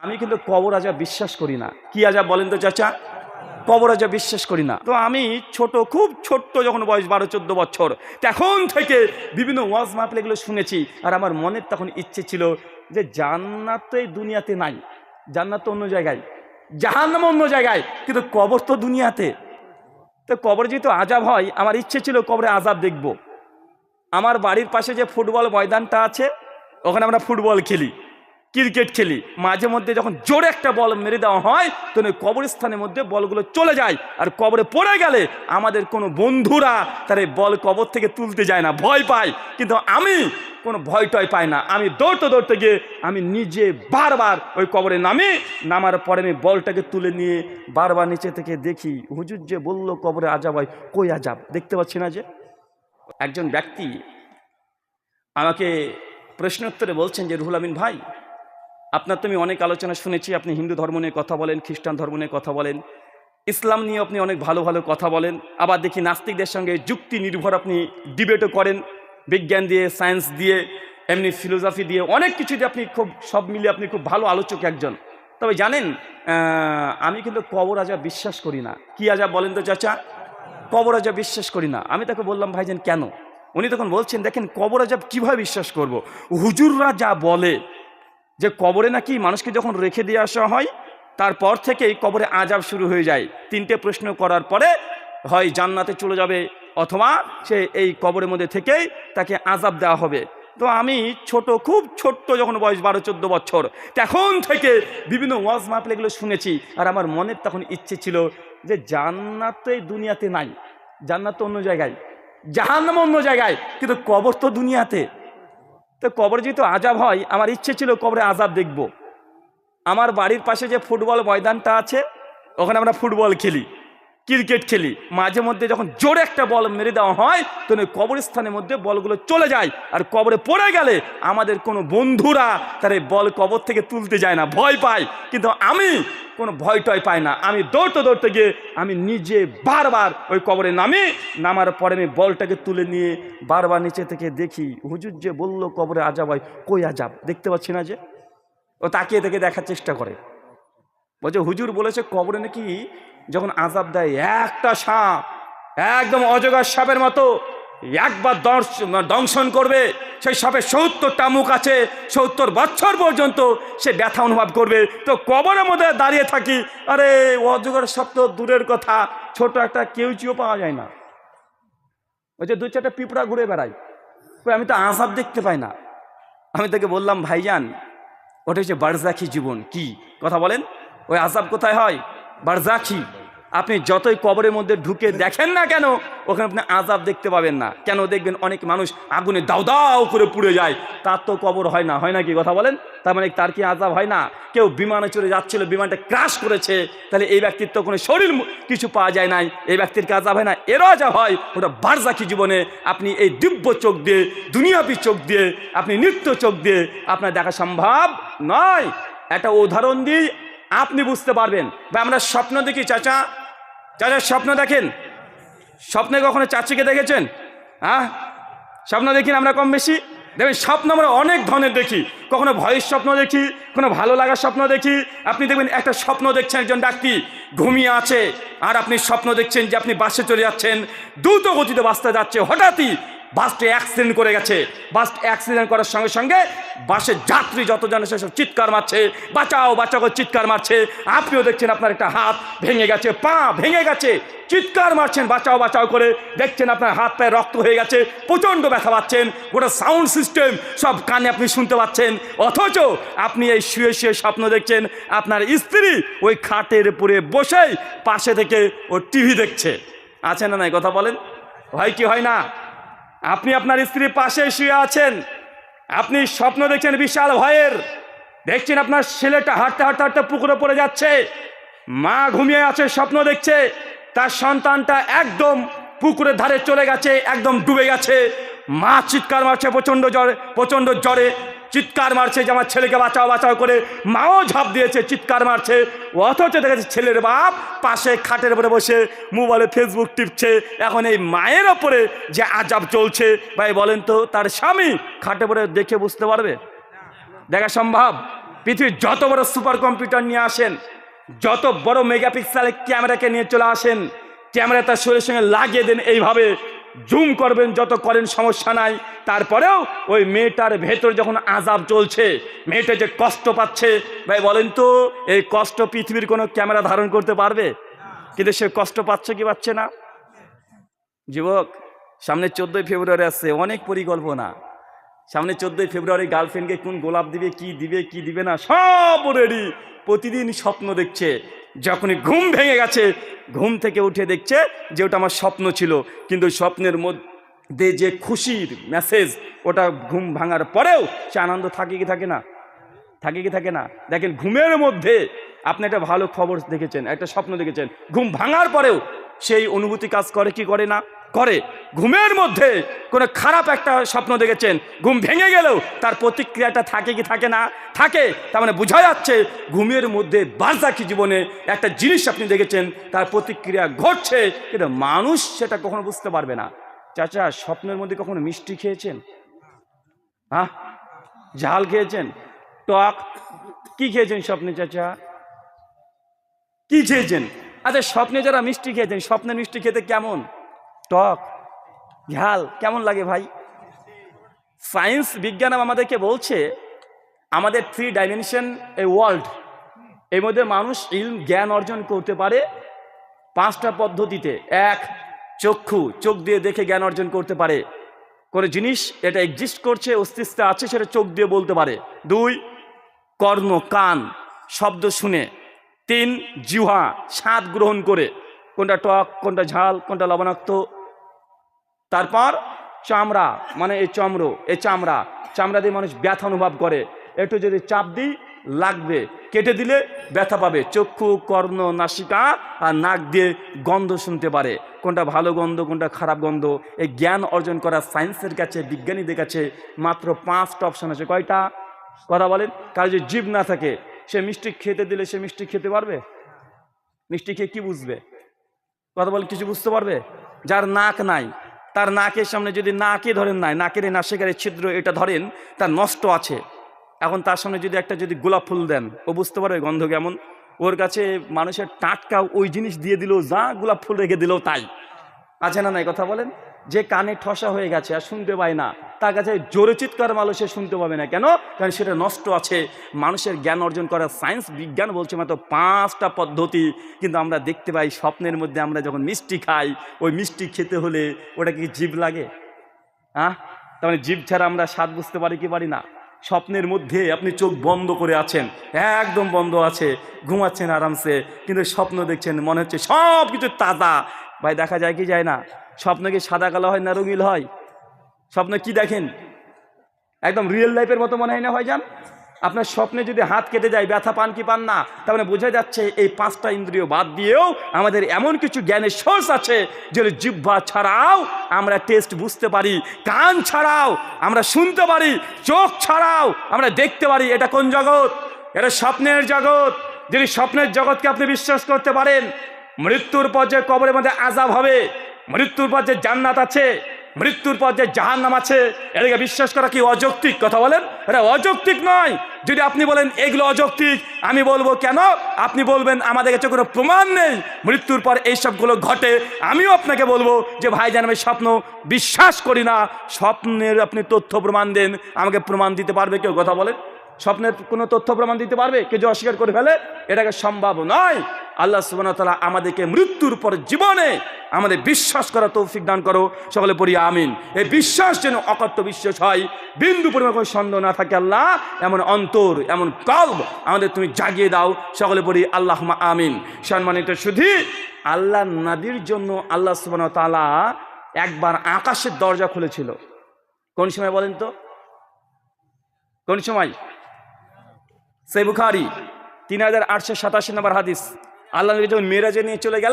আমি কিন্তু কবর আজাব বিশ্বাস করি না। কি আজাব বলেন তো চাচা? কবর আজাব বিশ্বাস করি না। তো আমি খুব ছোট্ট যখন বয়স 12-14 বছর, তখন থেকে বিভিন্ন ওয়াজ মাহফিল এগুলো শুনেছি। আর আমার মনের তখন ইচ্ছে ছিল যে জান্নাত তো এই দুনিয়াতে নাই, জান্নাত তো অন্য জায়গায়, জাহান্নাম অন্য জায়গায়, কিন্তু কবর তো দুনিয়াতে। তো কবর যেহেতু আজাব হয়, আমার ইচ্ছে ছিল কবরে আজাব দেখব। আমার বাড়ির পাশে যে ফুটবল ময়দানটা আছে, ওখানে আমরা ফুটবল খেলি, ক্রিকেট খেলি। মাঝে মধ্যে যখন জোরে একটা বল মেরে দেওয়া হয়, তখন ওই কবরস্থানের মধ্যে বলগুলো চলে যায়, আর কবরে পড়ে গেলে আমাদের কোনো বন্ধুরা তার এই বল কবর থেকে তুলতে যায় না, ভয় পায়। কিন্তু আমি কোনো ভয় টয় পাই না। আমি দৌড়তে দৌড়তে গিয়ে আমি নিজে বারবার ওই কবরে নামার পরে আমি বলটাকে তুলে নিয়ে বারবার নিচে থেকে দেখি, হুজুর যে বললো কবরে আজাব হয়, কই আজাব দেখতে পাচ্ছি না যে। একজন ব্যক্তি আমাকে প্রশ্নোত্তরে বলছেন যে রুহুল আমিন ভাই, আপনার তো আমি অনেক আলোচনা শুনেছি, আপনি হিন্দু ধর্ম নিয়ে কথা বলেন, খ্রিস্টান ধর্ম নিয়ে কথা বলেন, ইসলাম নিয়ে আপনি অনেক ভালো ভালো কথা বলেন, আবার দেখি নাস্তিকদের সঙ্গে যুক্তি নির্ভর আপনি ডিবেটও করেন, বিজ্ঞান দিয়ে, সায়েন্স দিয়ে, এমনি ফিলোসফি দিয়ে, অনেক কিছু দিয়ে আপনি খুব সব মিলিয়ে আপনি খুব ভালো আলোচক একজন। তবে জানেন, আমি কিন্তু কবর আজাব বিশ্বাস করি না। কি আজাব বলেন তো চাচা? কবর আজাব বিশ্বাস করি না। আমি তাকে বললাম ভাইজান কেন? উনি তখন বলছেন, দেখেন কবর আজাব কীভাবে বিশ্বাস করব? হুজুররা যা বলে যে কবরে নাকি মানুষকে যখন রেখে দিয়ে আসা হয়, তারপর থেকেই কবরে আজাব শুরু হয়ে যায়। 3টে প্রশ্ন করার পরে হয় জান্নাতে চলে যাবে, অথবা সে এই কবরের মধ্যে থেকেই তাকে আজাব দেওয়া হবে। তো আমি খুব ছোট্ট যখন বয়স 12-14 বছর, তখন থেকে বিভিন্ন ওয়াজ মাহফিল এগুলো শুনেছি। আর আমার মনের তখন ইচ্ছে ছিল যে জান্নাত তো এই দুনিয়াতে নাই, জান্নাত তো অন্য জায়গায়, জাহান্নাম অন্য জায়গায়, কিন্তু কবর তো দুনিয়াতে। তো কবরে যেহেতু আজাব হয়, আমার ইচ্ছে ছিল কবরে আজাব দেখব। আমার বাড়ির পাশে যে ফুটবল ময়দানটা আছে, ওখানে আমরা ফুটবল খেলি, ক্রিকেট খেলি। মাঝে মধ্যে যখন জোরে একটা বল মেরে দেওয়া হয়, তখন ওই কবরস্থানের মধ্যে বলগুলো চলে যায়, আর কবরে পড়ে গেলে আমাদের কোনো বন্ধুরা তার এই বল কবর থেকে তুলতে যায় না, ভয় পায়। কিন্তু আমি কোনো ভয় টয় পাই না। আমি দৌড়তে দৌড়তে গিয়ে আমি নিজে বারবার ওই কবরে নামার পরে আমি বলটাকে তুলে নিয়ে বারবার নিচে থেকে দেখি, হুজুর যে বললো কবরে আজাব হয়, কই আজাব দেখতে পাচ্ছি না যে। ও তাকিয়ে থেকে দেখার চেষ্টা করে, বলছে হুজুর বলেছে কবরে নাকি যখন আজাব দেয়, একটা সাপ, একদম অজগর সাপের মতো একবার দংশন করবে, সেই সাপের 70টা মুখ আছে, 70 বছর পর্যন্ত সে ব্যথা অনুভব করবে। তো কবরের মধ্যে দাঁড়িয়ে থাকি, আরে অজগর সাপ তো দূরের কথা, ছোট একটা কেউচিও পাওয়া যায় না, ওই যে 2-4টা পিঁপড়া ঘুরে বেড়ায়, আমি তো আজাব দেখতে পাই না। আমি তাকে বললাম ভাইজান, ওটা হচ্ছে বারজাখি জীবন। কি কথা বলেন? ওই আজাব কোথায় হয়? বারজাখি। আপনি যতই কবরের মধ্যে ঢুকে দেখেন না কেন, ওখানে আপনি আজাব দেখতে পাবেন না। কেন দেখবেন? অনেক মানুষ আগুনে দাউ দাউ করে পুড়ে যায়, তার তো কবর হয় না, হয় না কি কথা বলেন? তার মানে তার কি আজাব হয় না? কেউ বিমানে চড়ে যাচ্ছিল, বিমানটা ক্রাশ করেছে, তাহলে এই ব্যক্তির তো কোনো শরীর কিছু পাওয়া যায় নাই, এই ব্যক্তির কি আজাব হয় না? এরও আজাব হয়। ওটা বারজাখি জীবনে আপনি এই দিব্য চোখ দিয়ে, দুনিয়াবি চোখ দিয়ে, আপনি নিত্য চোখ দিয়ে আপনার দেখা সম্ভব নয়। একটা উদাহরণ দিই, আপনি বুঝতে পারবেন। বা আমরা স্বপ্ন দেখি, চাচা স্বপ্ন দেখেন? স্বপ্নে কখনো চাচিকে দেখেছেন? হ্যাঁ, স্বপ্ন দেখি আমরা কম বেশি। দেখবেন স্বপ্ন আমরা অনেক ধরনের দেখি, কখনো ভয়ের স্বপ্ন দেখি, কোনো ভালো লাগার স্বপ্ন দেখি। আপনি দেখবেন একটা স্বপ্ন দেখছেন, একজন ব্যক্তি ঘুমিয়ে আছে, আর আপনি স্বপ্ন দেখছেন যে আপনি বাসে চলে যাচ্ছেন, দ্রুত গতিতে বাসটা যাচ্ছে, হঠাৎই বাসটি অ্যাক্সিডেন্ট করে গেছে। বাস অ্যাক্সিডেন্ট করার সঙ্গে সঙ্গে বাসের যাত্রী যতজন এসে সব চিৎকার মারছে, বাঁচাও বাঁচাও করে চিৎকার মারছে। আপনিও দেখছেন আপনার একটা হাত ভেঙে গেছে, পা ভেঙে গেছে, চিৎকার মারছেন বাঁচাও বাঁচাও করে। দেখছেন আপনার হাত পায়ে রক্ত হয়ে গেছে, প্রচণ্ড ব্যথা পাচ্ছেন, গোটা সাউন্ড সিস্টেম সব কানে আপনি শুনতে পাচ্ছেন। অথচ আপনি এই শুয়ে শুয়ে স্বপ্ন দেখছেন আপনার স্ত্রী ওই খাটের উপরে বসেই পাশে থেকে ও টিভি দেখছে। আছে না নাই কথা বলেন? হয় কি হয় না? আপনি আপনার স্ত্রীর পাশে শুয়ে আছেন, আপনি স্বপ্ন দেখছেন বিশাল ভয়ের, দেখছেন আপনার ছেলেটা হাঁটতে হাঁটতে হাঁটতে পুকুরে পড়ে যাচ্ছে, মা ঘুমিয়ে আছে, স্বপ্ন দেখছে তার সন্তানটা একদম পুকুরের ধারে চলে গেছে, একদম ডুবে গেছে। মা চিৎকার মারছে প্রচণ্ড জ্বরে চিৎকার মারছে যে আমার ছেলেকে বাঁচাও বাঁচাও করে, মাও ঝাঁপ দিয়েছে, চিৎকার মারছে। অথচ দেখেছে ছেলের বাপ পাশে খাটের উপরে বসে মোবাইলে ফেসবুক টিপছে। এখন এই মায়ের ওপরে যে আজাব চলছে, ভাই বলেন তো, তার স্বামী খাটে পরে দেখে বুঝতে পারবে? দেখা সম্ভব? পৃথিবীর যত বড় সুপার কম্পিউটার নিয়ে আসেন, যত বড় মেগাপিক্সেলের ক্যামেরাকে নিয়ে চলে আসেন, ক্যামেরা তার শরীরের সঙ্গে লাগিয়ে দেন, এইভাবে জুম করবেন, যত করেন সমস্যা নাই, তারপরেও ওই মেয়েটার ভেতর যখন আযাব চলছে, মেয়েটা যে কষ্ট পাচ্ছে, ভাই বলেন তো এই কষ্ট পৃথিবীর কোনো ক্যামেরা ধারণ করতে পারবে? কিন্তু সে কষ্ট পাচ্ছে কি পাচ্ছে না? যুবক, সামনে 14ই ফেব্রুয়ারি আসছে, অনেক পরিকল্পনা। সামনে 14ই ফেব্রুয়ারি গার্লফ্রেন্ডকে কোন গোলাপ দিবে, কি দিবে না, সব রেডি। প্রতিদিন স্বপ্ন দেখছে, যখনই ঘুম ভেঙে গেছে, ঘুম থেকে উঠে দেখছে যে ওটা আমার স্বপ্ন ছিল, কিন্তু স্বপ্নের মধ্যে যে খুশির মেসেজ, ওটা ঘুম ভাঙার পরেও সে আনন্দ থাকে কি থাকে না? থাকে কি থাকে না? দেখেন, ঘুমের মধ্যে আপনি একটা ভালো খবর দেখেছেন, একটা স্বপ্ন দেখেছেন, ঘুম ভাঙার পরেও সেই অনুভূতি কাজ করে কি করে না? করে। ঘুমের মধ্যে কোনো খারাপ একটা স্বপ্ন দেখেছেন, ঘুম ভেঙে গেলেও তার প্রতিক্রিয়াটা থাকে কি থাকে না? থাকে। তার মানে বোঝা যাচ্ছে ঘুমের মধ্যে বারজাকি জীবনে একটা জিনিস আপনি দেখেছেন, তার প্রতিক্রিয়া ঘটছে, কিন্তু মানুষ সেটা কখনো বুঝতে পারবে না। চাচা, স্বপ্নের মধ্যে কখনো মিষ্টি খেয়েছেন? হ্যাঁ, ঝাল খেয়েছেন, টক, কি খেয়েছেন স্বপ্নে? চাচা, কি খেয়েছেন? আচ্ছা, স্বপ্নে যারা মিষ্টি খেয়েছেন, স্বপ্নের মিষ্টি খেতে কেমন? টক, ঝাল কেমন লাগে ভাই? সায়েন্স, বিজ্ঞান আমাদেরকে বলছে আমাদের 3 ডাইমেনশন এই ওয়ার্ল্ড, এর মধ্যে মানুষ ইলম জ্ঞান অর্জন করতে পারে 5টা পদ্ধতিতে। 1, চক্ষু, চোখ দিয়ে দেখে জ্ঞান অর্জন করতে পারে, কোনো জিনিস এটা এক্সিস্ট করছে, অস্তিত্ব আছে, সেটা চোখ দিয়ে বলতে পারে। 2, কর্ণ, কান, শব্দ শুনে। 3, জিহ্বা, স্বাদ গ্রহণ করে, কোনটা টক, কোনটা ঝাল, কোনটা লবণাক্ত। তারপর চামড়া, মানে এই চামড়া দিয়ে মানুষ ব্যথা অনুভব করে, একটু যদি চাপ দিই লাগবে, কেটে দিলে ব্যথা পাবে। চক্ষু, কর্ণ, নাসিকা আর নাক দিয়ে গন্ধ শুনতে পারে, কোনটা ভালো গন্ধ, কোনটা খারাপ গন্ধ। এই জ্ঞান অর্জন করা সায়েন্সের কাছে, বিজ্ঞানীদের কাছে মাত্র 5টা অপশন আছে। কয়টা? কথা বলেন। কারো যদি জিভ না থাকে, সে মিষ্টি খেতে দিলে সে মিষ্টি খেতে পারবে? মিষ্টি খেয়ে কি বুঝবে? কথা বলেন, কিছু বুঝতে পারবে? যার নাক নাই, তার নাকের সামনে যদি নাকে ধরেন নাই, নাকের এই নাসিকার ছিদ্র এটা ধরেন, তার নষ্ট আছে, এখন তার সামনে যদি একটা যদি গোলাপ ফুল দেন, ও বুঝতে পারবে গন্ধ কেমন? ওর কাছে মানুষের টাটকা ওই জিনিস দিয়ে দিল, যা গোলাপ ফুল রেখে দিল তাই। আছে না নাই? কথা বলেন। যে কানে ঠসা হয়ে গেছে আর শুনতে পায় না, তার কাছে জোরে চিৎকার মারলে সে শুনতে পাবে না। কেন? কারণ সেটা নষ্ট আছে। মানুষের জ্ঞান অর্জন করার সায়েন্স, বিজ্ঞান বলছে মাত্র 5টা পদ্ধতি, কিন্তু আমরা দেখতে পাই স্বপ্নের মধ্যে আমরা যখন মিষ্টি খাই, ওই মিষ্টি খেতে হলে ওটা কি জিভ লাগে? হ্যাঁ, তার মানে জিভ ছাড়া আমরা স্বাদ বুঝতে পারি কি পারি না? স্বপ্নের মধ্যে আপনি চোখ বন্ধ করে আছেন, একদম বন্ধ আছে, ঘুমাচ্ছেন আরামসে, কিন্তু স্বপ্ন দেখছেন, মনে হচ্ছে সব কিছু তাজা। ভাই, দেখা যায় কি যায় না? স্বপ্ন কি সাদা কালো হয় না রঙিন হয়? স্বপ্ন কি দেখেন? একদম রিয়েল লাইফের মতো মনে হয় না ভাইজান? আপনার স্বপ্নে যদি হাত কেটে যায়, ব্যথা পান কি পান না? তার মানে বোঝা যাচ্ছে এই 5টা ইন্দ্রিয় বাদ দিয়েও আমাদের এমন কিছু জ্ঞানের সোর্স আছে, যেগুলো জিহ্বা ছাড়াও আমরা টেস্ট বুঝতে পারি, কান ছাড়াও আমরা শুনতে পারি, চোখ ছাড়াও আমরা দেখতে পারি। এটা কোন জগৎ? এটা স্বপ্নের জগৎ। যদি স্বপ্নের জগৎকে আপনি বিশ্বাস করতে পারেন, মৃত্যুর পর যে কবরের মধ্যে আযাব হবে, মৃত্যুর পর যে জান্নাত আছে, মৃত্যুর পর যে জাহান্নাম আছে, এটাকে বিশ্বাস করা কি অযৌক্তিক? কথা বলেন, এটা অযৌক্তিক নয়। যদি আপনি বলেন এগুলো অযৌক্তিক, আমি বলবো কেন? আপনি বলবেন আমাদের কাছে কোনো প্রমাণ নেই মৃত্যুর পর এইসবগুলো ঘটে। আমিও আপনাকে বলবো যে ভাইজান, আমি স্বপ্ন বিশ্বাস করি না। স্বপ্নের আপনি তথ্য প্রমাণ দেন, আমাকে প্রমাণ দিতে পারবে কেউ? কথা বলেন, স্বপ্নের কোনো তথ্য প্রমাণ দিতে পারবে কেউ? যে অস্বীকার করে ফেলে, এটাকে সম্ভব নয়। আল্লাহ সুবহানাহু ওয়া তাআলা আমাদেরকে মৃত্যুর পর জীবনে আমাদের বিশ্বাস করা তৌফিক দান করো, সকলে পড়ি আমিন। এই বিশ্বাস যেন অকথ্য বিশ্বাস হয়, বিন্দু পরিমাণ কোনো সন্দেহ না থাকে। আল্লাহ, এমন অন্তর, এমন কলব আমাদের তুমি জাগিয়ে দাও, সকলে পড়ি আল্লাহুম্মা আমিন। সম্মানিত শুধু আল্লাহ নবীর জন্য আল্লাহ সুবহানাহু ওয়া তাআলা একবার আকাশের দরজা খুলেছিল। কোন সময় বলেন তো? কোন সময়? সহিহ বুখারী 3887 নম্বর হাদিস। আল্লাহ নবী যখন মেরাজে নিয়ে চলে গেলেন,